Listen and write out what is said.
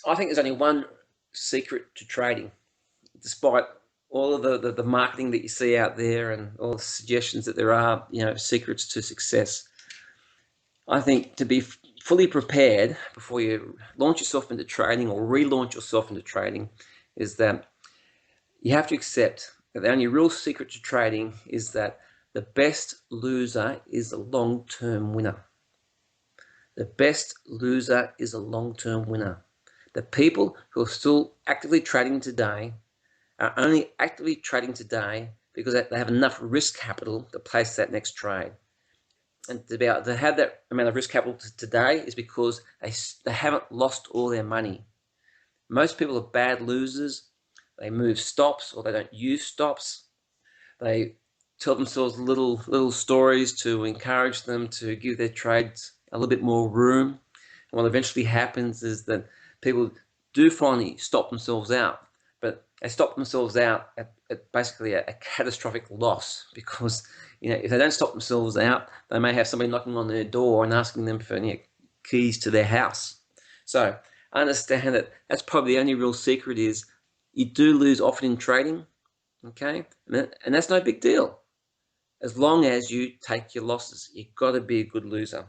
I think there's only one secret to trading, despite all of the marketing that you see out there and all the suggestions that there are, secrets to success. I think to be fully prepared before you launch yourself into trading or relaunch yourself into trading is that you have to accept that the only real secret to trading is that the best loser is a long-term winner. The best loser is a long-term winner. The people who are still actively trading today are only actively trading today because they have enough risk capital to place that next trade. And to be able to have that amount of risk capital today is because they haven't lost all their money. Most people are bad losers. They move stops or they don't use stops. They tell themselves little stories to encourage them to give their trades a little bit more room. And what eventually happens is that people do finally stop themselves out, but they stop themselves out at basically a catastrophic loss, because if they don't stop themselves out, they may have somebody knocking on their door and asking them for keys to their house. So I understand that that's probably the only real secret is you do lose often in trading, okay? And that's no big deal. As long as you take your losses, you've got to be a good loser.